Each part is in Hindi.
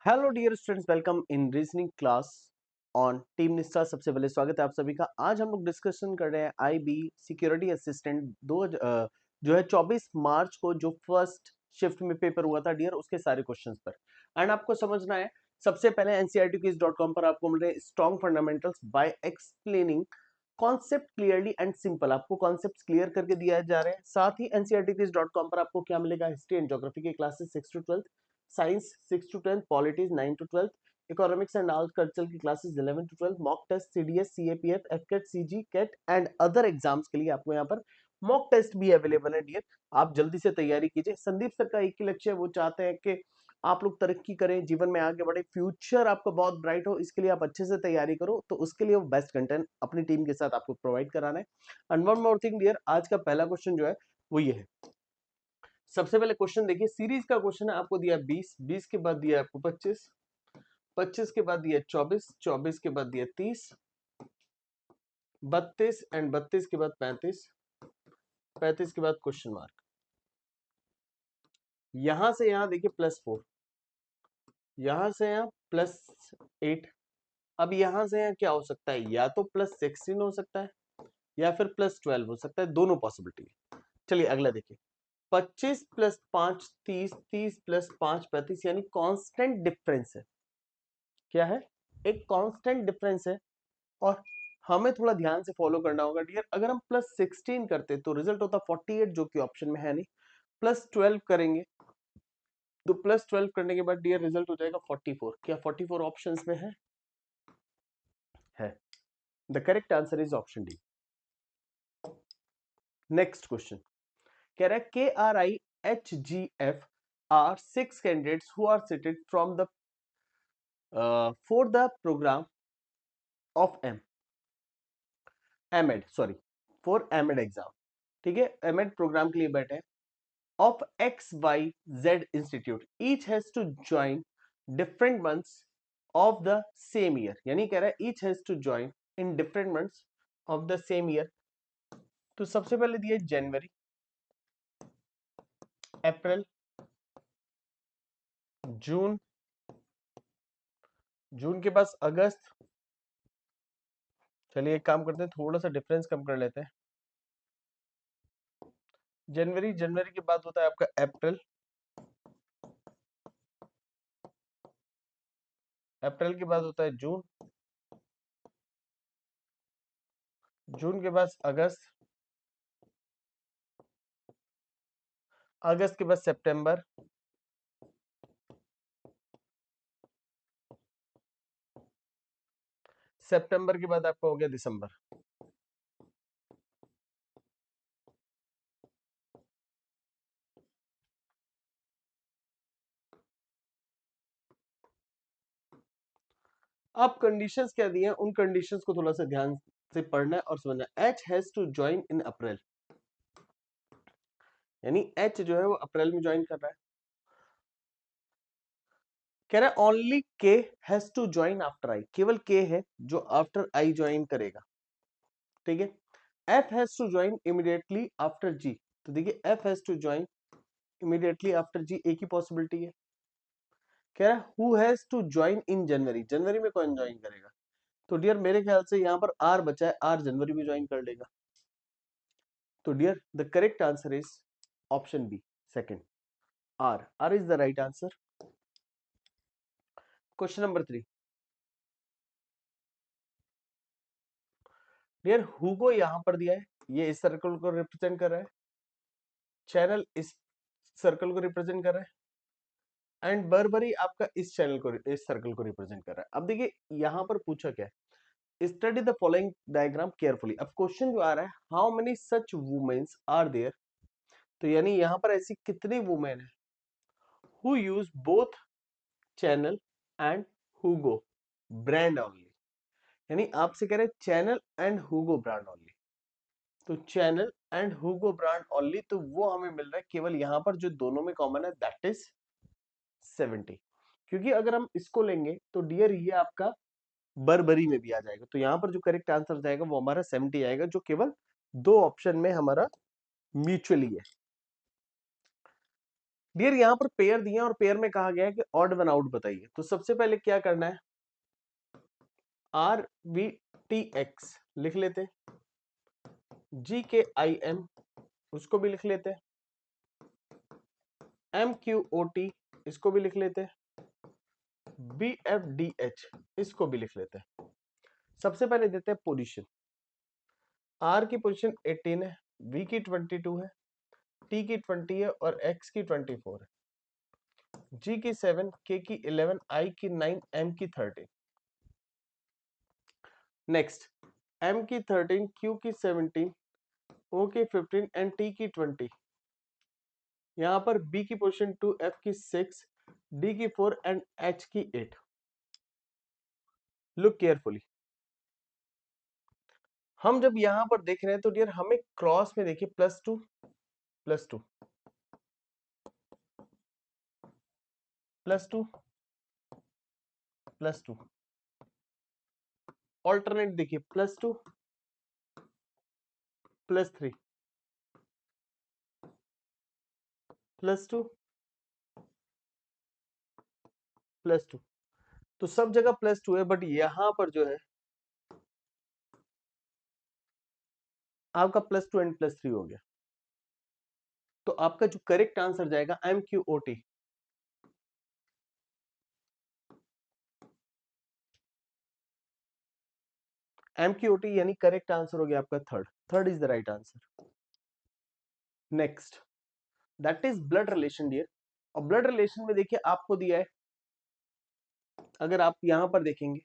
Hello dear students, welcome in reasoning class on team Nishtha. सबसे पहले स्वागत है आप सभी का। आज हम लोग डिस्कशन कर रहे हैं आईबी सिक्योरिटी असिस्टेंट जो है 24 मार्च को जो फर्स्ट शिफ्ट में पेपर हुआ था डियर, उसके सारे क्वेश्चंस पर। एंड आपको समझना है, सबसे पहले ncrtquiz.com पर आपको मिल रहे strong fundamentals by explaining concept clearly and simple. आपको कॉन्सेप्ट क्लियर करके दिया जा रहे हैं। साथ ही ncrtquiz.com पर आपको क्या मिलेगा, हिस्ट्री एंड ज्योग्राफी के classes 6 to 12, science 6 to 10, politics 9 to 12, economics and art culture की classes 11 to 12, mock test CDS CAPF AFCAT CG CAT and other exams के लिए आपको यहाँ पर मॉक टेस्ट भी अवेलेबल है डियर। आप जल्दी से तैयारी कीजिए। संदीप सर का एक ही लक्ष्य है, वो चाहते हैं कि आप लोग तरक्की करें, जीवन में आगे बढ़े, फ्यूचर आपका बहुत ब्राइट हो। इसके लिए आप अच्छे से तैयारी करो, तो उसके लिए वो बेस्ट कंटेंट अपनी टीम के साथ आपको प्रोवाइड कराना है। And one more thing dear, आज का पहला क्वेश्चन जो है वो ये है। सबसे पहले क्वेश्चन देखिए, सीरीज का क्वेश्चन है। आपको दिया 20, 20 के बाद दिया आपको 25, 25 के बाद दिया 24, 24 के बाद दिया 30, 32 एंड 32 के बाद 35, 35 के बाद क्वेश्चन मार्क। यहां से यहां देखिए +4, यहां से यहां +8। अब यहां से यहां क्या हो सकता है, या तो +16 हो सकता है या फिर +12 हो सकता है, दोनों पॉसिबिलिटी है। चलिए अगला देखिए, 25 + 5 30, 30 + 5 35, यानी कांस्टेंट डिफरेंस है। क्या है, एक कांस्टेंट डिफरेंस है। और हमें थोड़ा ध्यान से फॉलो करना होगा डियर। अगर हम +16 करते तो रिजल्ट होता 48, जो कि ऑप्शन में है नहीं। +12 करेंगे तो +12 करने के बाद डियर रिजल्ट हो जाएगा 44। क्या 44 ऑप्शंस में है? The correct answer is option D. Next question कह रहा है KRIHGF R 6 candidates who are seated from the for the programme of MEd, sorry for MEd exam. ठीक है, एमएड प्रोग्राम के लिए बैठे हैं। Of XYZ institute, each has to join different months of the same year। यानी कह रहा है each has to join in different months of the same year। तो सबसे पहले दिया जनवरी, अप्रैल, जून, जून के पास अगस्त। चलिए एक काम करते हैं, थोड़ा सा डिफरेंस कम कर लेते हैं। जनवरी, जनवरी के बाद होता है आपका अप्रैल, अप्रैल के बाद होता है जून, जून के बाद अगस्त, अगस्त के बाद सितंबर, सितंबर के बाद आपका हो गया दिसंबर। अब कंडीशंस क्या दी हैं, उन कंडीशंस को थोड़ा सा ध्यान से पढ़ना है और समझना है। H has to join in April, यानी एच जो है वो अप्रैल में ज्वाइन कर रहा है। कह रहा है only K has to join after I, केवल के है जो आफ्टर आई ज्वाइन करेगा। ठीक है, F has to join immediately after G. तो देखिए F has to join immediately after G, एक ही पॉसिबिलिटी है। कह रहा है who has to join in January, जनवरी में कौन ज्वाइन करेगा? तो डियर मेरे ख्याल से यहाँ पर आर बचा है, आर जनवरी में ज्वाइन कर लेगा। तो dear the correct answer is option B, second, R. R is the right answer. Question number 3 dear, हुगो यहां पर दिया है, ये इस सर्कल को रिप्रेजेंट कर रहा है, चैनल इस सर्कल को रिप्रेजेंट कर रहा है, एंड बर्बरी आपका इस चैनल को, इस सर्कल को रिप्रेजेंट कर रहा है। अब देखिए यहां पर पूछा क्या है, study the following diagram carefully. अब क्वेश्चन जो आ रहा है, how many such womens are there. तो यानी यहां पर ऐसी कितनी वुमेन है who use both Chanel and Hugo brand only. यानी आपसे कह रहे हैं Chanel and Hugo brand only. तो Chanel and Hugo brand only, तो वो हमें मिल रहा है केवल यहां पर जो दोनों में कॉमन है, दैट इज 70। क्योंकि अगर हम इसको लेंगे तो डियर ये आपका बर्बरी में भी आ जाएगा। तो यहाँ पर जो करेक्ट आंसर जाएगा वो हमारा 70 आएगा, जो केवल दो ऑप्शन में हमारा म्यूचुअली है। डियर यहाँ पर पेयर दिए और पेयर में कहा गया है कि ऑड वन आउट बताइए। तो सबसे पहले क्या करना है, आर वी टी एक्स लिख लेते, जी के आई एम उसको भी लिख लेते, एम क्यू ओ टी इसको भी लिख लेते, बी एफ डी एच इसको भी लिख लेते हैं। सबसे पहले देते हैं पोजीशन। आर की पोजीशन 18 है, वी की 22 है, टी की 20 है और एक्स की 24 है, जी की 7, के की 11, आई की 9, एम की 13। नेक्स्ट, एम की 13, क्यू की 17, ओ की 15 एंड टी की 20। यहां पर बी की पोजीशन 2, एफ की 6, डी की 4 एंड एच की 8। लुक केयरफुली, हम जब यहां पर देख रहे हैं तो डियर हमें क्रॉस में देखिए +2 +2 +2 +2, ऑल्टरनेट देखिए +2 +3 +2 +2। तो सब जगह +2 है, बट यहां पर जो है आपका +2 एंड +3 हो गया। तो आपका जो करेक्ट आंसर जाएगा M Q O T. M Q O T यानी करेक्ट आंसर हो गया आपका third. Third is the right answer. Next, that is blood relation dear. और ब्लड रिलेशन में देखिए आपको दिया है, अगर आप यहां पर देखेंगे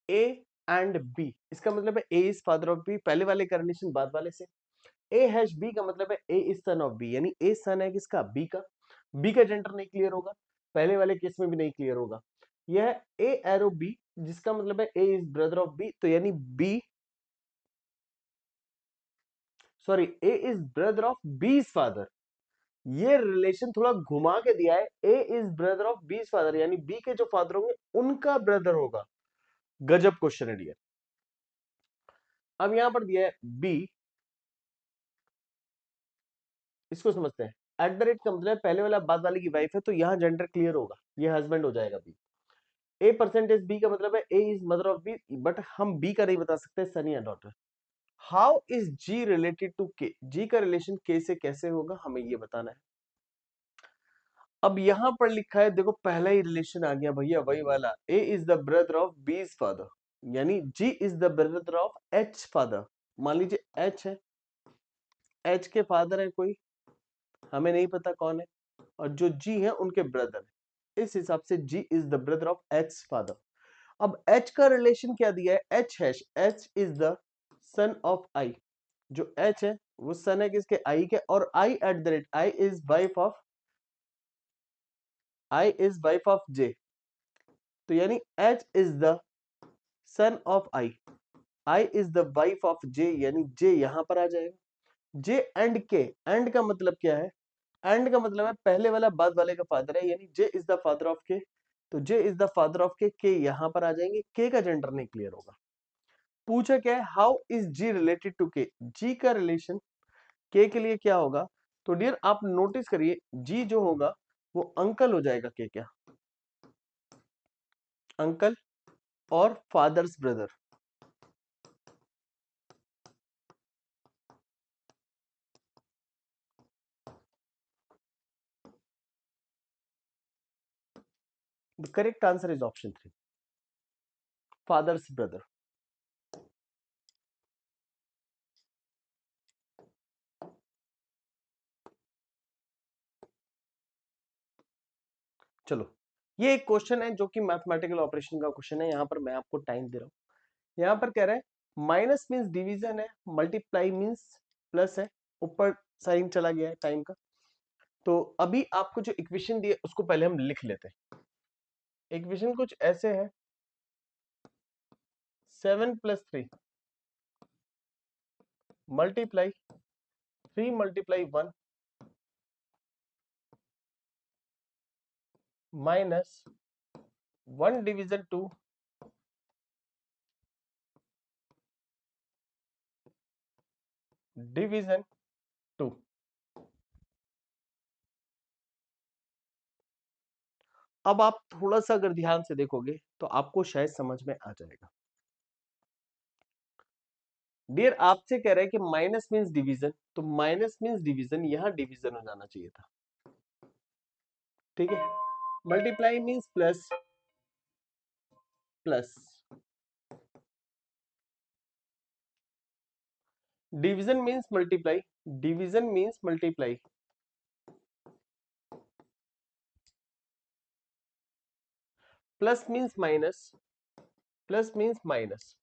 ए एंड बी, इसका मतलब है A is father of B, पहले वाले का रिलेशन बाद वाले से। ए हैश बी का मतलब है A is son of B, यानी ए सन है किसका, बी का। बी का जेंडर नहीं क्लियर होगा, पहले वाले केस में भी नहीं क्लियर होगा। यह ए एरो बी जिसका मतलब है A is brother of B, तो यानी B sorry A is brother of B father. ये रिलेशन थोड़ा घुमा के दिया है, A is brother of B father यानी बी के जो फादर होंगे उनका ब्रदर होगा। गजब क्वेश्चन है डियर। अब यहां पर दिया है बी, इसको समझते हैं। एट द रेट का मतलब पहले वाला बाद वाले की वाइफ है, तो यहां जेंडर क्लियर होगा, ये हस्बैंड हो जाएगा बी। ए परसेंटेज बी का मतलब है A is mother of B, but हम बी का नहीं बता सकते सन या daughter. How is G related to K, G का रिलेशन के से कैसे होगा हमें ये बताना है। अब यहां पर लिखा है देखो, पहला ही रिलेशन आ गया भैया वही वाला, A is the brother of B father, यानी G is the brother of H father. मान लीजिए एच है, एच के फादर है कोई, हमें नहीं पता कौन है, और जो जी है उनके ब्रदर है, इस हिसाब से G is the brother of H father. अब एच का रिलेशन क्या दिया है, H has, H is the son of I. जो एच है वो सन है किसके, आई के, और I at the rate, I is wife of J, तो यानी H is the son of I, I is the wife of J, यानी जे यहां पर आ जाएगा। जे एंड के, एंड का मतलब क्या है, एंड का मतलब है पहले वाला बाद वाले का फादर है, यानी जे इज द फादर ऑफ के, तो जे इज द फादर ऑफ के यहां पर आ जाएंगे, के का जेंडर नहीं क्लियर होगा। पूछा क्या है, how is G related to K, G का रिलेशन के लिए क्या होगा। तो डियर आप नोटिस करिए, जी जो होगा वो अंकल हो जाएगा के, क्या अंकल और fathers brother. The correct answer is option 3, fathers brother. चलो, ये एक क्वेश्चन है जो कि मैथमेटिकल ऑपरेशन का क्वेश्चन है, यहां पर मैं आपको टाइम दे रहा हूं। यहां पर कह रहा है माइनस मीन्स डिवीजन है, मल्टीप्लाई मीन्स प्लस है, ऊपर साइन चला गया है टाइम का। तो अभी आपको जो इक्वेशन दिए उसको पहले हम लिख लेते हैं। इक्वेशन कुछ ऐसे है, 7+3 मल्टीप्लाई 3 × 1 माइनस 1/2 डिवीजन 2। अब आप थोड़ा सा अगर ध्यान से देखोगे तो आपको शायद समझ में आ जाएगा। डियर आपसे कह रहा है कि माइनस मींस डिवीजन, तो माइनस मींस डिवीजन, यहां डिवीजन हो जाना चाहिए था, ठीक है। Multiply means plus, plus division means multiply, division means multiply, plus means minus, plus means minus.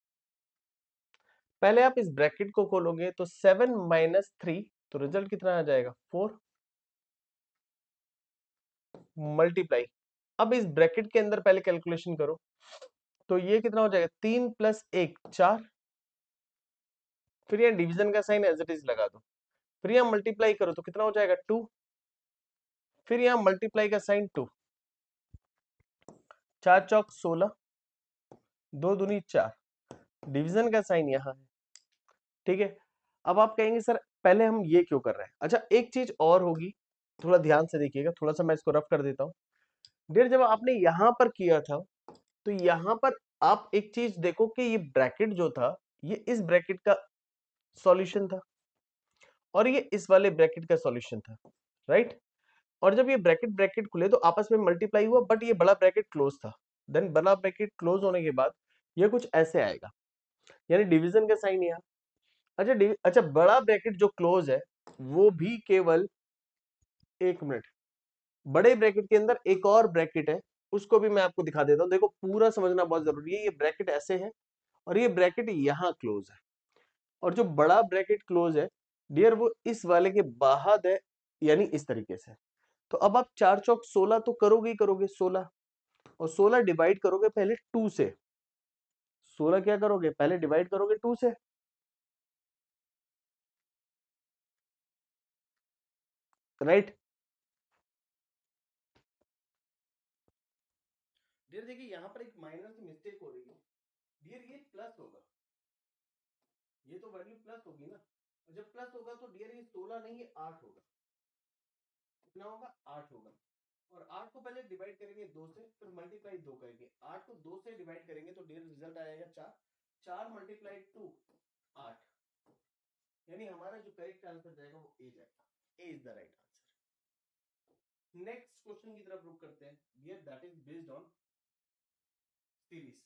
पहले आप इस ब्रैकेट को खोलोगे तो 7 माइनस 3, तो रिजल्ट कितना आ जाएगा 4, मल्टीप्लाई। अब इस ब्रैकेट के अंदर पहले कैलकुलेशन करो, तो ये कितना हो जाएगा 3 प्लस 1 4, फिर यहाँ डिवीजन का साइन एज इट इज लगा दो, फिर यहाँ मल्टीप्लाई करो तो कितना हो जाएगा 2, फिर यहाँ मल्टीप्लाई का साइन 2, 4 चौक 16, 2 दूनी 4, डिवीजन का साइन यहाँ है, ठीक है। अब आप कहेंगे सर पहले हम ये क्यों कर रहे हैं। अच्छा एक चीज और होगी, थोड़ा ध्यान से देखिएगा, थोड़ा सा मैं इसको रफ कर देता हूँ। डियर जब आपने यहां पर किया था तो यहां पर आप एक चीज देखो कि ये ब्रैकेट जो था ये इस ब्रैकेट का सॉल्यूशन था और ये इस वाले ब्रैकेट का सॉल्यूशन था, राइट। और जब ये ब्रैकेट ब्रैकेट खुले तो आपस में मल्टीप्लाई हुआ, बट ये बड़ा ब्रैकेट क्लोज था। देन बड़ा ब्रैकेट क्लोज होने के बाद ये कुछ ऐसे आएगा, यानी डिवीजन का साइन यहाँ। अच्छा बड़ा ब्रैकेट जो क्लोज है वो भी केवल, एक मिनट, बड़े ब्रैकेट के अंदर एक और ब्रैकेट है, उसको भी मैं आपको दिखा देता हूं। देखो पूरा समझना बहुत जरूरी है, ये ब्रैकेट ऐसे है और ये ब्रैकेट यहाँ क्लोज है, और जो बड़ा ब्रैकेट क्लोज है डियर वो इस वाले के बाहर है, यानी इस तरीके से। तो अब आप 4 चौक 16 तो करोगे ही करोगे 16, और 16 डिवाइड करोगे पहले 2 से, 16 क्या करोगे पहले डिवाइड करोगे 2 से, राइट। डियर देखिए यहां पर एक माइनर सी मिस्टेक हो रही है। डियर ये प्लस होगा, ये तो वैल्यू प्लस होगी ना, और जब प्लस होगा तो डियर ये 16 नहीं ये 8 होगा। कितना होगा 8 होगा, और 8 को पहले डिवाइड करेंगे 2 से, फिर मल्टीप्लाई 2 करेंगे, 8 को 2 से डिवाइड करेंगे तो डियर रिजल्ट आएगा 4, 4 मल्टीप्लाई 2 8, यानी हमारा जो करेक्ट आंसर जाएगा वो ए जाएगा, A is the right answer. Next question की तरफ रुक करते हैं dear, that is based on series.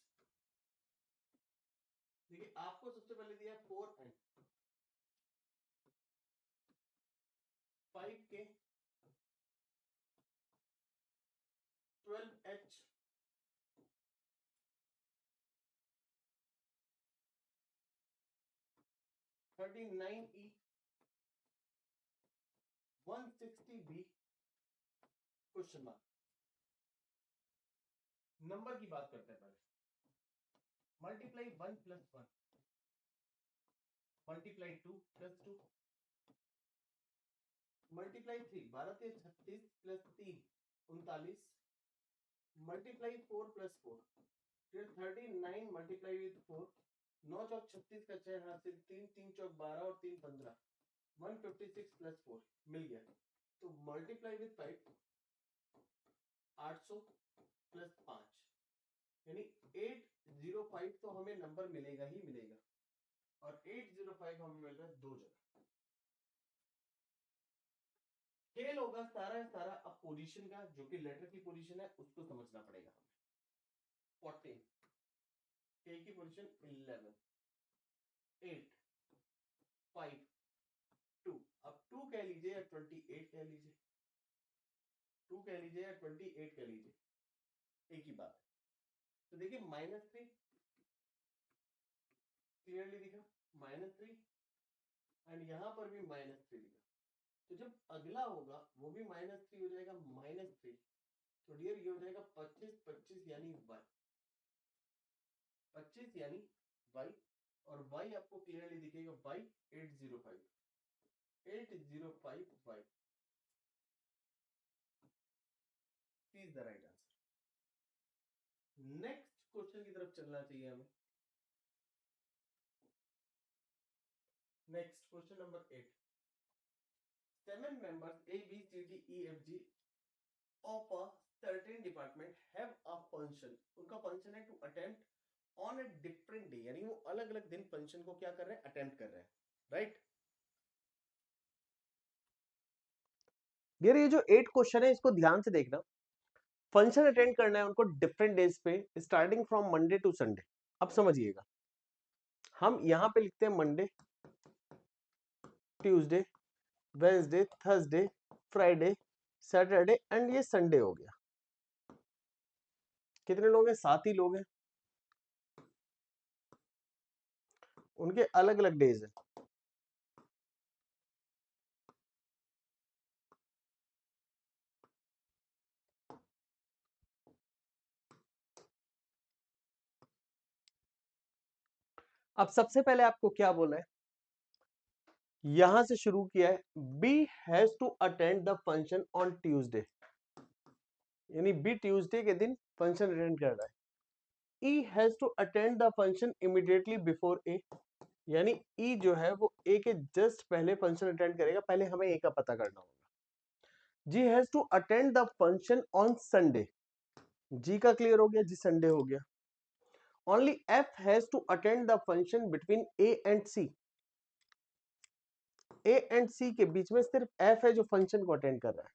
देखिए आपको सबसे पहले दिया 4n 5k 12h 39e 160b question mark. Number की बात करते हैं पहले, multiply 1 plus 1, multiply 2 plus 2, multiply 3 12 से 36 प्लस 3 39, मल्टीप्लाई 4 प्लस 4, फिर 39 मल्टीप्लाई विद 4, 9 चौक 36 का 6 हाथ से 3, 3 चौक 12 और 3 15, 156 प्लस 4 मिल गया। तो मल्टीप्लाई विद 5 800 प्लस 5, यानी 805 तो हमें नंबर मिलेगा ही मिलेगा, और 805 हमें मिल रहा है दो जगह। खेल होगा सारा सारा अब पोजीशन का, जो कि लेटर की पोजीशन है उसको समझना पड़ेगा हमें। 14 के की पोजीशन 11 8 5 2, अब 2 कह लीजिए या 28 कह लीजिए, 2 कह लीजिए या 28 कह लीजिए, एक ही बात है। तो देखिए -3 क्लियरली दिखा, -3, एंड यहां पर भी -3 दिखा। तो जब अगला होगा वो भी -3 हो जाएगा, -3, तो डियर ये हो जाएगा 25 25 यानी y, 25 यानी y, और y आपको क्लियरली दिखेगा y 805, 805y is the right answer. Next question की तरफ चलना चाहिए हमें। Next question number 8, 7 members A B C D E F G of a certain second department have a function, उनका फंक्शन है to attempt on a different day, यानी वो अलग अलग दिन फंक्शन को क्या कर रहे हैं, अटेम्प्ट कर रहे हैं, राइट। ये जो 8 क्वेश्चन है इसको ध्यान से देखना। फंक्शन अटेंड करना है उनको डिफरेंट डेज पे starting from Monday to Sunday. अब समझिएगा, हम यहां पे लिखते हैं Monday, Tuesday, Wednesday, Thursday, Friday, Saturday and ये संडे हो गया। कितने लोग हैं, 7 ही लोग हैं, उनके अलग अलग डेज है। अब सबसे पहले आपको क्या बोला है, यहां से शुरू किया है, B has to attend the function on Tuesday, यानी बी ट्यूसडे के दिन फंक्शन अटेंड कर रहा है। E has to attend the function immediately before A, यानी ई जो है वो ए के जस्ट पहले फंक्शन अटेंड करेगा, पहले हमें ए का पता करना होगा। G has to attend the function on Sunday, G का क्लियर हो गया, जी संडे हो गया। Only F has to attend the function between A and C, A and C के बीच में सिर्फ एफ है जो फंक्शन को अटेंड कर रहा है।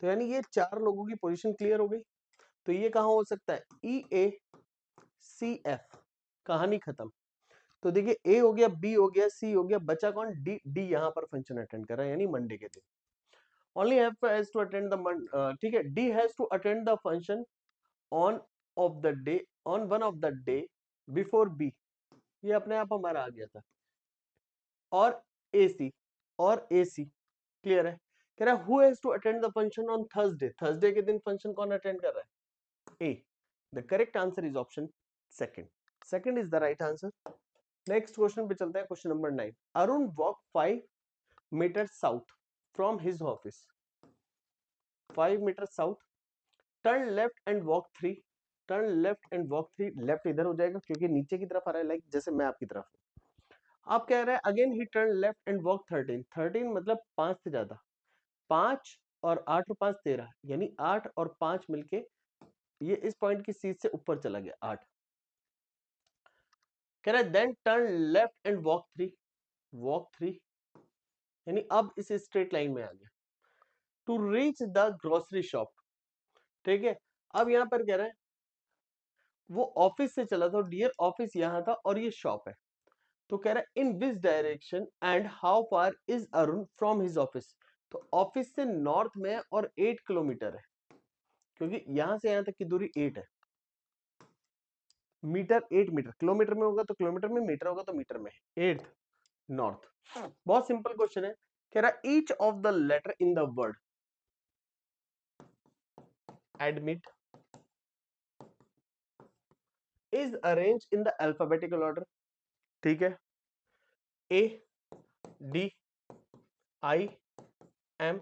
तो यानी ये 4 लोगों की पोजीशन क्लियर हो गई। तो ये कहां हो सकता है, ई ए सी एफ, कहानी खत्म। तो देखिए ए हो गया, बी हो गया, सी हो गया, बचा कौन, डी। डी यहां पर फंक्शन अटेंड कर रहा है यानी मंडे के दिन। Only F has to attend the, ठीक है, D has to attend the function on of the day, on one of the day before B, ये अपने आप हमारा आ गया था। और ए सी, और ए सी क्लियर है। कह रहा है who has to attend the function on Thursday, Thursday के दिन फंक्शन कौन अटेंड कर रहा है, A. The correct answer is option second, second is the right answer. Next question पे चलते हैं, question number 9। Arun walk 5 metre south from his office, 5 metre south, turn left and walk 3, turn left and walk 3, left इधर हो जाएगा क्योंकि नीचे की तरफ आ रहा है, लाइक जैसे मैं आपकी तरफ हूं। आप कह रहे हैं again he turn left and walk 13, 13 मतलब 5 से ज्यादा, 5 और 8 और 5 13, यानी 8 और 5 मिलके ये इस पॉइंट की सीट से ऊपर चला गया 8। कह रहा है then turn left and walk 3, walk 3, यानी अब इस स्ट्रेट लाइन में आ गया to reach the grocery shop, ठीक है। अब यहां पर कह रहा है वो ऑफिस से चला था, डियर ऑफिस यहां था और ये शॉप है। तो कह रहा है in which direction and how far is Arun from his office, तो ऑफिस से नॉर्थ में और 8 किलोमीटर है, क्योंकि यहां से यहां तक की दूरी 8 है। मीटर 8 मीटर, किलोमीटर में होगा तो किलोमीटर में, मीटर होगा तो मीटर में, 8 नॉर्थ। बहुत सिंपल क्वेश्चन है। कह रहा है each of the letter in the word admit is arrange in the alphabetical order, ठीक है, A D I M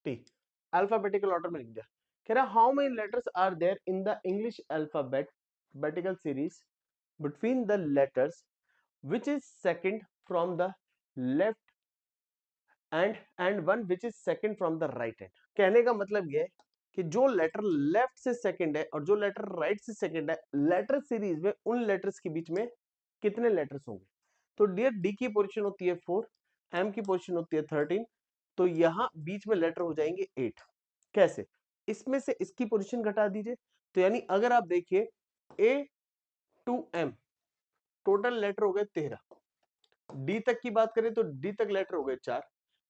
T, alphabetical order में लिख दिया। कह रहा how many letters are there in the English alphabetical series between the letters which is second from the left and one which is second from the right hand. कहने का मतलब यह है कि जो लेटर लेफ्ट से सेकंड है और जो लेटर राइट से सेकंड है, लेटर सीरीज में उन लेटर्स के बीच में कितने लेटर्स होंगे। तो डियर डी की पोजीशन होती है 4, एम की पोजीशन होती है 13, तो यहां बीच में लेटर हो जाएंगे 8। कैसे, इसमें से इसकी पोजीशन घटा दीजिए, तो यानी अगर आप देखिए ए टू एम टोटल लेटर हो गए 13, डी तक की बात करें तो डी तक लेटर हो गए 4।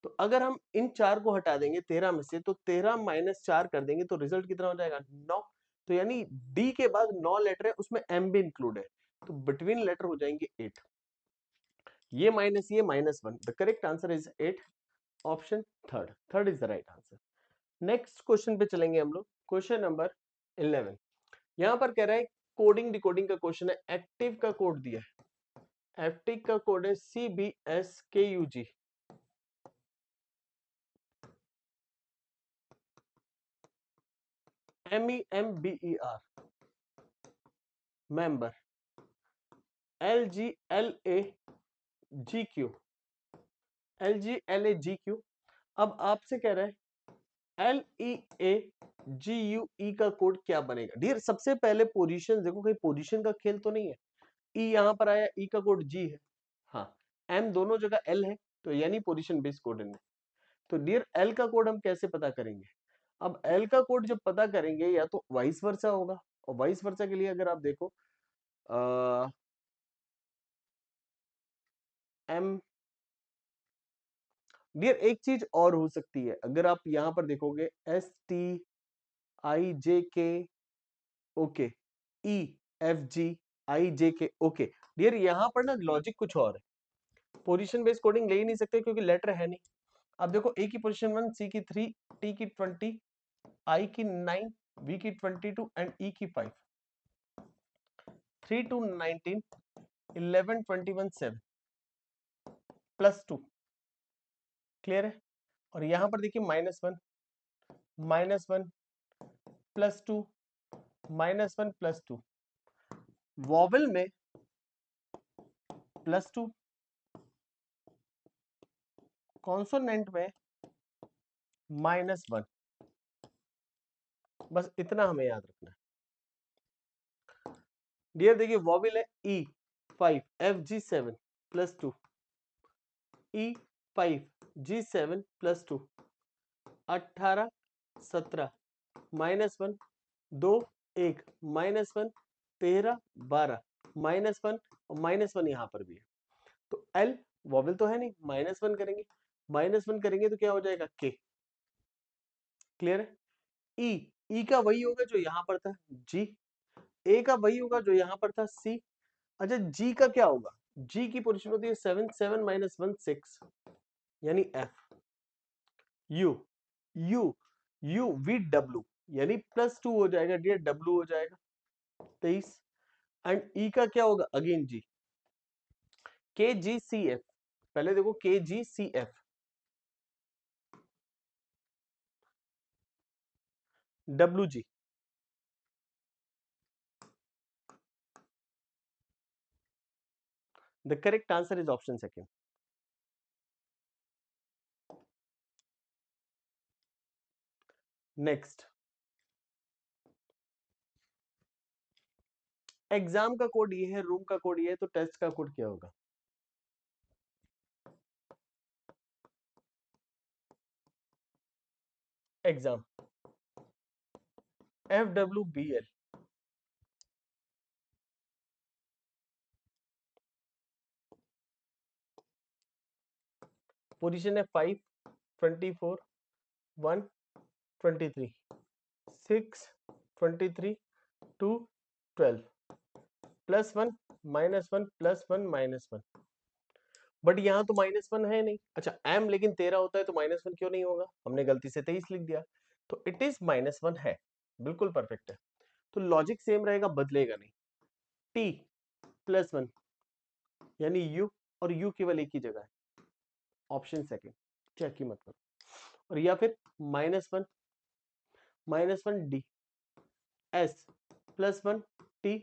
तो अगर हम इन 4 को हटा देंगे 13 में से, तो 13 माइनस 4 कर देंगे तो रिजल्ट कितना हो जाएगा, 9। तो यानी डी के बाद 9 लेटर है, उसमें एम भी इंक्लूड है, तो बिटवीन लेटर हो जाएंगे 8। ये -1, the correct answer is 8, option third, third is the right answer. Next question पे चलेंगे हम लोग, क्वेश्चन नंबर 11। यहां पर कह रहा है कोडिंग डिकोडिंग का क्वेश्चन है, एक्टिव का कोड दिया है, एक्टिव का कोड है CBSKUG, MEMBER, member, LGLAGQ, LGLAGQ। अब आपसे कह रहा है L E A ji you ई का कोड क्या बनेगा डियर? सबसे पहले पोजीशन देखो, कहीं पोजीशन का खेल तो नहीं है। ई यहां पर आया, ई का कोड जी है, हाँ एम दोनों जगह एल है, तो यानी पोजीशन बेस्ड कोड है। तो डियर एल का कोड हम कैसे पता करेंगे? अब एल का कोड जब पता करेंगे या तो वाइस वर्सा होगा, और वाइस वर्सा के लिए अगर आप देखो एम डियर एक चीज और हो सकती है, अगर आप यहां पर देखोगे एस टी आई जे के ओके, ई एफ जी आई जे के ओके, डियर यहां पर ना लॉजिक कुछ और है। पोजीशन बेस्ड कोडिंग ले ही नहीं सकते क्योंकि लेटर है नहीं। अब देखो ए की पोजीशन 1, सी की 3, टी की 20, आई की 9, वी की 22 एंड ई की 5। 3 to 19, 11 21 7 प्लस 2, क्लियर है? और यहां पर देखिए -1 -1 +2 -1 +2, वॉवल में +2, कॉन्सोनेंट में -1, बस इतना हमें याद रखना है डियर। देखिए वॉवल है ई 5 एफ जी 7 +2, ई 5 जी 7 +2, 18 17 -1 2 1 -1 13 12 -1 और -1 यहां पर भी है। तो एल वॉवल तो है नहीं, -1 करेंगे, -1 करेंगे तो क्या हो जाएगा के, क्लियर है? ई ई का वही होगा जो यहां पर था जी, ए का वही होगा जो यहां पर था सी। अच्छा जी का क्या होगा? जी की पोजीशन होती है 7 7 -1 6, यानी F. You you you V W यानी +2 हो जाएगा डियर, डब्ल्यू हो जाएगा 23। एंड ई का क्या होगा? अगेन जी, के जी सी एफ, पहले देखो के G C F, W G. The correct answer is option second. Next, exam का कोड ये है, रूम का कोड ये है, तो टेस्ट का कोड क्या होगा? Exam F W B L, position है 5 24 1 23 6 23 2 12 +1 -1 +1 -1, बट यहाँ तो -1 है नहीं। अच्छा एम लेकिन 13 होता है तो -1 क्यों नहीं होगा? हमने गलती से 23 लिख दिया, तो इट इज -1 है, बिल्कुल परफेक्ट है। तो लॉजिक सेम रहेगा, बदलेगा नहीं। टी +1 यानी यू, और यू केवल एक ही जगह है, ऑप्शन सेकेंड, चेक ही मत करो। और या फिर -1 D S +1 T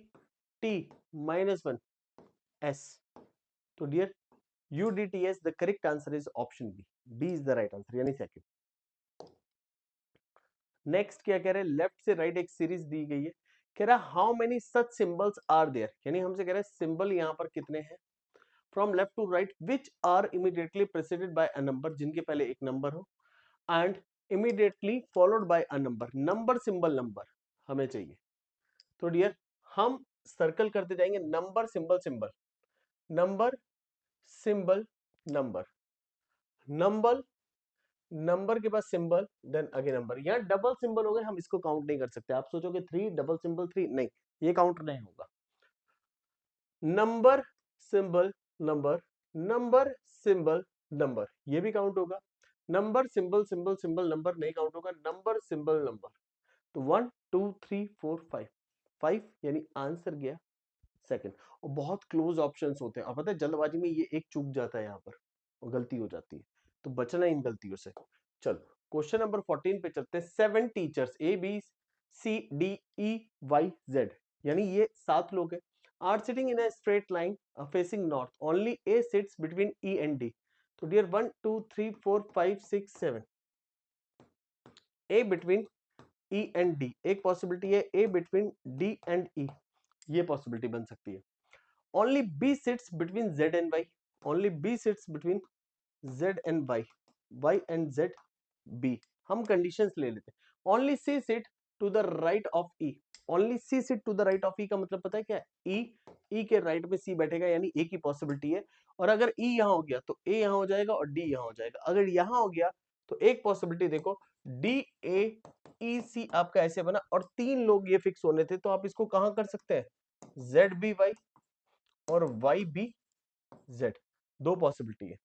T -1 S. तो dear U D T S, the correct answer is option B, B is the right answer यानी सेकेंड। नेक्स्ट क्या कह रहे हैं? लेफ्ट से राइट एक सीरीज दी गई है, कह रहा है how many such symbols are there, यानी हमसे कह रहा है सिंबल यहाँ पर कितने हैं from left to right which are immediately preceded by a number, जिनके पहले एक नंबर हो, and immediately followed by a number, number symbol number हमें चाहिए। तो डियर हम सर्कल करते जाएंगे, number symbol symbol, number symbol number, number number के बाद सिंबल देन अगेन नंबर। यहाँ डबल सिंबल हो गए, हम इसको काउंट नहीं कर सकते। आप सोचोगे 3 डबल सिंबल 3, नहीं ये काउंट नहीं होगा। Number symbol number, number symbol number, ये भी काउंट होगा। Number symbol symbol symbol number नहीं काउंट होगा, नंबर सिंबल नंबर। तो 1 2 3 4 5, 5 यानी आंसर गया सेकंड। और बहुत क्लोज ऑप्शंस होते हैं, और पता है जल्दबाजी में ये एक चूक जाता है यहाँ पर और गलती हो जाती है, तो बचना इन गलतियों से। चलो क्वेश्चन नंबर 14 पे चलते हैं। 7 teachers A B C D E Y Z, यानी ये 7 लोग हैं, are sitting in a straight line facing north, only A sits between E and D. तो dear 1 2 3 4 5 6 7, A between E and D, एक पॉसिबिलिटी है A between D and E, ये पॉसिबिलिटी बन सकती है। Only B sits between Z and Y, only B sits between Z and Y, Y and Z B, हम कंडीशंस ले लेते हैं। Only C sit to the right of E, only C sit to the right of E का मतलब पता है क्या है? ई के राइट में सी बैठेगा, यानी ए की पॉसिबिलिटी है। और अगर ई यहां हो गया तो ए यहां हो जाएगा और डी यहां हो जाएगा। अगर यहां हो गया तो एक पॉसिबिलिटी देखो, डी ए ई सी आपका ऐसे बना, और तीन लोग ये फिक्स होने थे, तो आप इसको कहां कर सकते हैं? जेड बी वाई और वाई बी जेड, दो पॉसिबिलिटी है।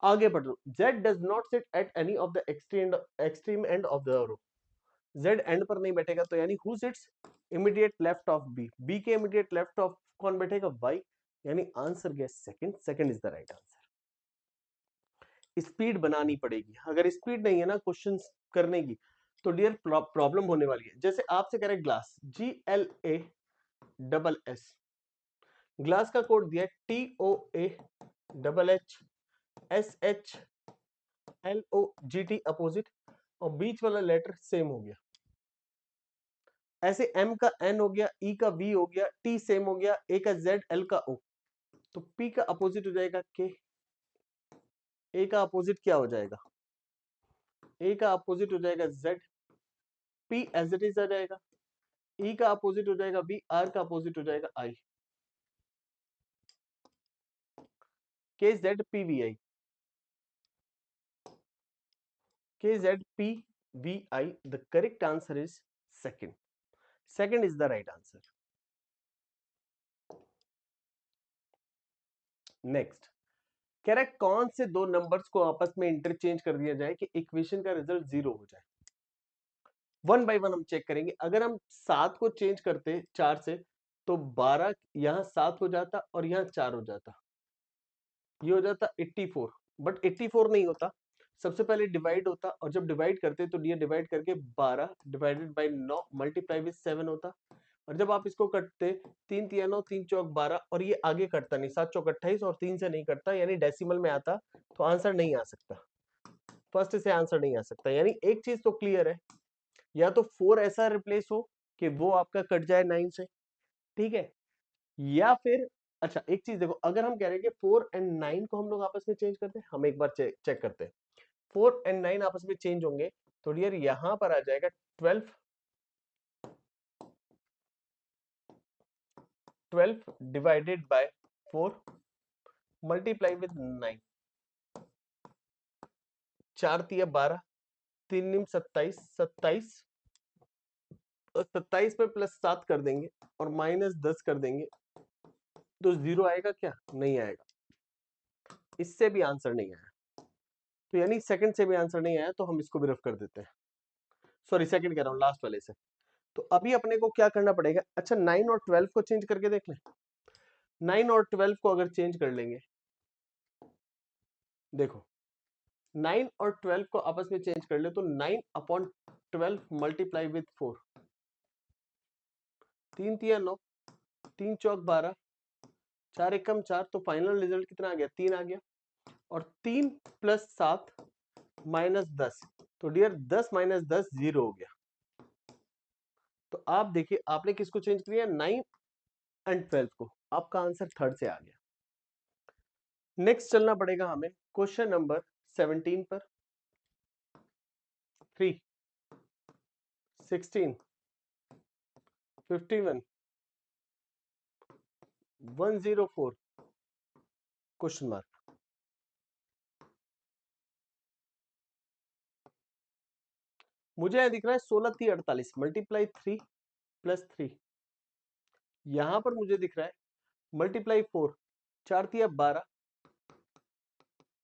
आगे बढ़ लो, Z does not sit at any of the extreme end of the row, Z and पर नहीं बैठेगा, तो यानी who sits immediate left of B, B के immediate left of कौन बैठेगा? Y, यानी आंसर गया second, second is the right answer. Speed बनानी पड़ेगी, अगर स्पीड नहीं है ना क्वेश्चंस करने की, तो डियर प्रॉब्लम होने वाली है। जैसे आपसे कह रहे ग्लास, GLASS, ग्लास का कोड दिया TOASSHLOGT अपोजिट, और बीच वाला लेटर सेम हो गया। ऐसे M का N हो गया, E का V हो गया, T सेम हो गया, A का Z, L का O, तो P का अपोजिट हो जाएगा K, A का अपोजिट क्या हो जाएगा? A का अपोजिट हो जाएगा Z, P as it is आ जाएगा, E का अपोजिट हो जाएगा V, R का अपोजिट हो जाएगा I, KZPVI, KZPVI, the correct answer is second, second is the right answer. Next कह रहा है कौन से दो नंबर्स को आपस में इंटरचेंज कर दिया जाए कि इक्वेशन का रिजल्ट 0 हो जाए। वन बाय वन हम चेक करेंगे। अगर हम 7 को चेंज करते 4 से, तो 12 यहाँ 7 हो जाता और यहाँ 4 हो जाता, ये हो जाता 84, बट 84 नहीं होता, सबसे पहले डिवाइड होता, और जब डिवाइड करते तो ये डिवाइड करके 12 डिवाइडेड बाय 9 मल्टीप्लाई विद 7 होता, और जब आप इसको कटते 3 तिया 9 3 चौक 12, और ये आगे कटता नहीं, 7 चौक 28 और 3 से नहीं कटता, यानी डेसिमल में आता, तो आंसर नहीं आ सकता, फर्स्ट से आंसर नहीं आ सकता। यानी एक चीज तो क्लियर है, या तो 4 ऐसा रिप्लेस हो कि वो आपका कट जाए 9 से, ठीक है, या फिर अच्छा एक चीज देखो, अगर हम कह रहे हैं कि 4 एंड 9 को हम लोग आपस में चेंज करते हैं, हम एक बार चेक करते हैं, 4 एंड 9 आपस में चेंज होंगे, तो डियर यहां पर आ जाएगा 12 डिवाइडेड बाय 4 मल्टीप्लाई विद 9, 4 तिया 12, 3 निम 27, 27 और 27 पे प्लस 7 कर देंगे और माइनस 10 कर देंगे, तो 0 आएगा क्या? नहीं आएगा, इससे भी आंसर नहीं आया, तो यानी सेकंड से भी आंसर नहीं आया, तो हम इसको भी रफ कर देते हैं, सॉरी सेकंड कह रहा हूं, लास्ट वाले से। तो अभी अपने को क्या करना पड़ेगा? अच्छा 9 और 12 को चेंज करके देख लें, 9 और 12 को अगर चेंज कर लेंगे, देखो 9 और 12 को आपस में चेंज कर ले, तो 9/12 मल्टीप्लाई विद 4, 3 तिया 9, 3 चौक 12, 4 एकम 4, तो फाइनल रिजल्ट कितना आ गया? 3 आ गया, और 3 प्लस 7 माइनस 10, तो डियर 10 माइनस 10 0 हो गया। तो आप देखिए आपने किसको चेंज किया? 9 एंड 12 को, आपका आंसर थर्ड से आ गया। नेक्स्ट चलना पड़ेगा हमें क्वेश्चन नंबर 17 पर। 3, 16, 51, 104 क्वेश्चन मार्क। मुझे यह दिख रहा है 16 3 48 मल्टीप्लाई 3 प्लस 3, यहां पर मुझे दिख रहा है मल्टीप्लाई 4, 4 तिया 12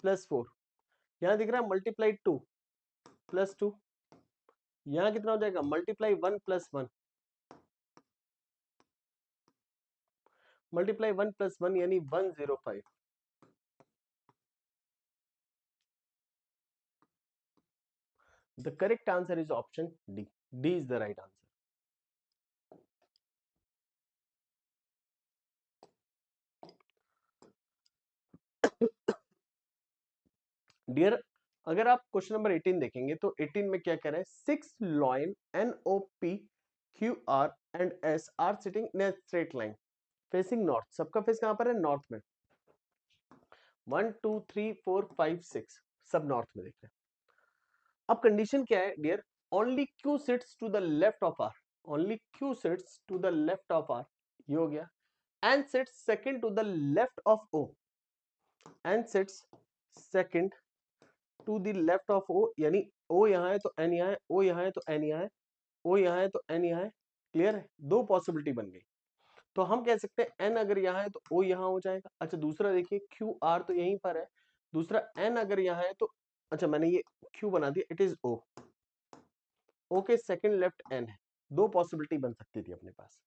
प्लस 4, यहां दिख रहा है मल्टीप्लाई 2 प्लस 2, यहां कितना हो जाएगा? मल्टीप्लाई 1 प्लस 1, मल्टीप्लाई 1 प्लस 1 यानी 105। The correct answer is option D. D is the right answer. Dear अगर आप क्वेश्चन नंबर 18 देखेंगे तो 18 में क्या कह रहा है, 6 लॉइन NOP QR and S are sitting in a straight line facing north. सबका फेस कहां पर है, नॉर्थ में। 1 2 3 4 5 6 सब नॉर्थ में देख रहे हैं। अब कंडीशन क्या है dear, only Q sits to the left of R, only Q sits to the left of R, ये हो गया। And sits second to the left of O, and sits second to the left of O, यानी O यहां है तो N यहां है, O यहां है तो N यहां है, O यहां है तो N यहां है। क्लियर है, दो पॉसिबिलिटी बन गई। तो हम कह सकते हैं N अगर यहाँ है तो O यहाँ हो जाएगा। अच्छा दूसरा देखिए QR तो यहीं पर है, दूसरा N अगर यहाँ है तो, अच्छा मैंने ये Q बना दिया, इट इज O, O के सेकंड लेफ्ट N है। दो पॉसिबिलिटी बन सकती थी अपने पास।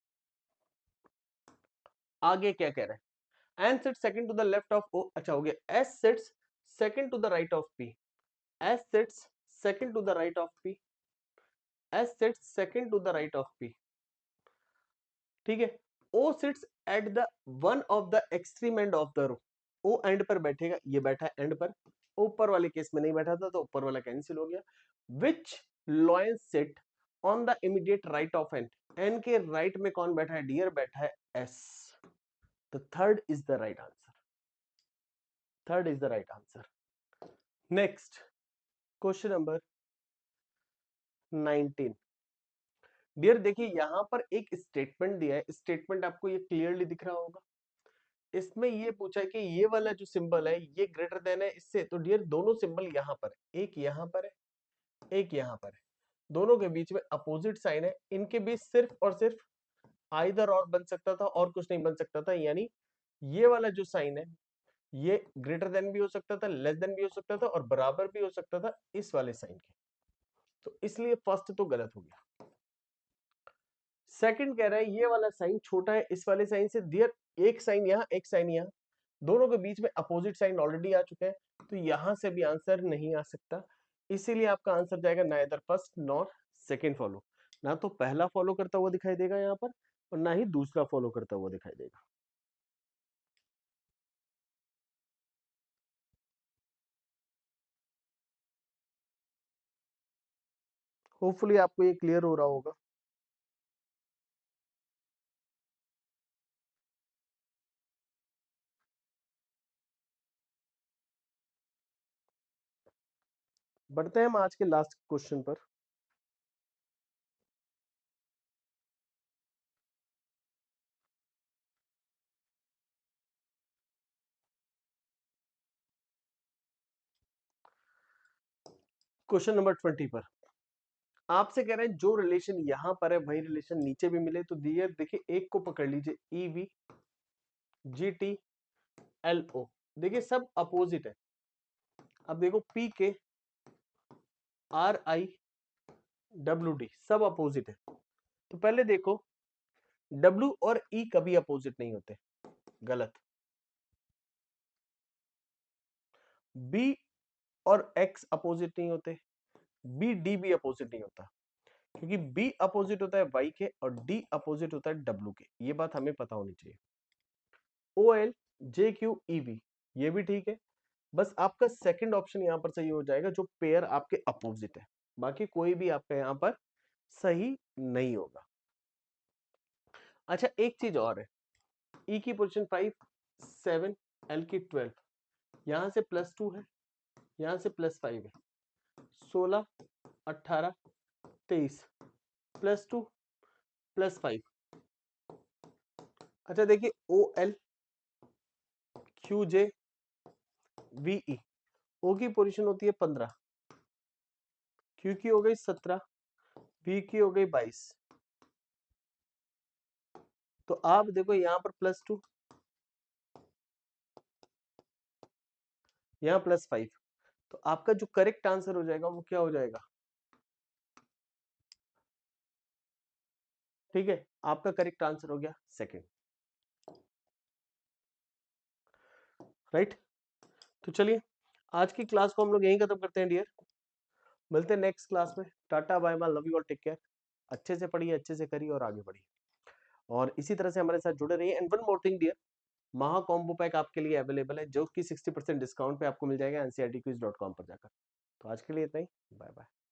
आगे क्या कह रहे हैं, N sits second to the left of O, अच्छा हो गया। S sits second to the right of P, S sits second to the right of P, S sits second to the right of P, ठीक है। O sits at the one of the extreme end of the row, O end पर बैठेगा, ये बैठा है एंड पर, ऊपर वाले केस में नहीं बैठा था तो ऊपर वाला कैंसिल हो गया। Which lion sit on the immediate right of N, N के राइट में कौन बैठा है डियर, बैठा है S। The third is the right answer, third is the right answer. Next question number 19 dear, देखिए यहां पर एक स्टेटमेंट दिया है, स्टेटमेंट आपको ये क्लियरली दिख रहा होगा। इसमें ये पूछा है कि ये वाला जो सिंबल है ये ग्रेटर देन है इससे, तो डियर दोनों सिंबल यहां पर है, एक यहां पर है, एक यहां पर है, दोनों के बीच में अपोजिट साइन है, इनके बीच सिर्फ और सिर्फ आइदर और बन सकता था और कुछ नहीं बन सकता था। यानी ये वाला जो साइन है ये ग्रेटर देन भी हो सकता था, लेस देन भी हो सकता था और बराबर भी हो सकता था इस वाले साइन के, तो इसलिए फर्स्ट तो गलत हो गया। सेकंड कह रहा है ये वाला साइन छोटा है इस वाले साइन से, डियर एक साइन यहाँ एक साइन यहाँ, दोनों के बीच में अपोजिट साइन ऑलरेडी आ चुका है, तो यहां से भी आंसर नहीं आ सकता। इसीलिए आपका आंसर जाएगा neither first nor second follow, ना तो पहला फॉलो करता हुआ दिखाई देगा यहाँ पर और ना ही दूसरा फॉलो करता हुआ दिखाई देगा। होपफुली आपको ये क्लियर हो रहा होगा। बढ़ते हैं हम आज के लास्ट क्वेश्चन पर। क्वेश्चन नंबर 20 पर आपसे कह रहे हैं जो रिलेशन यहां पर है वही रिलेशन नीचे भी मिले, तो दिए देखिए एक को पकड़ लीजिए, EVGTLO, देखिए सब अपोजिट है। अब देखो PK RIWD सब अपोजिट है, तो पहले देखो W और E कभी अपोजिट नहीं होते, गलत। B और X अपोजिट नहीं होते, BD भी अपोजिट नहीं होता, क्योंकि B अपोजिट होता है Y के और D अपोजिट होता है W के, ये बात हमें पता होनी चाहिए। OLJQEV ये भी ठीक है, बस आपका सेकंड ऑप्शन यहां पर सही हो जाएगा जो पेयर आपके अपोजिट है, बाकी कोई भी आपका यहां पर सही नहीं होगा। अच्छा एक चीज और है, E की पोजीशन 5 7, L की 12, यहां से +2 है, यहां से +5 है, 16 18 23 +2 +5। अच्छा देखिए OL QJ VE, O की पोजीशन होती है 15, Q की हो गई 17, V की हो गई 22, तो आप देखो यहां पर +2 यहाँ +5, तो आपका जो करेक्ट आंसर हो जाएगा वो क्या हो जाएगा, ठीक है, आपका करेक्ट आंसर हो गया सेकंड, राइट। तो चलिए आज की क्लास को हम लोग यहीं खत्म करते हैं डियर, मिलते हैं नेक्स्ट क्लास में। Tata bye bye, love you और टेक केयर। अच्छे से पढ़िए, अच्छे से करिए और आगे बढ़िए, और इसी तरह से हमारे साथ जुड़े रहिए। And one more thing dear, महा कॉम्बो पैक आपके लिए अवेलेबल है जो कि 60% डिस्काउंट पे आपको मिल जाएगा NCERTquiz.com पर जाकर। तो आज के लिए इतना ही। Bye bye.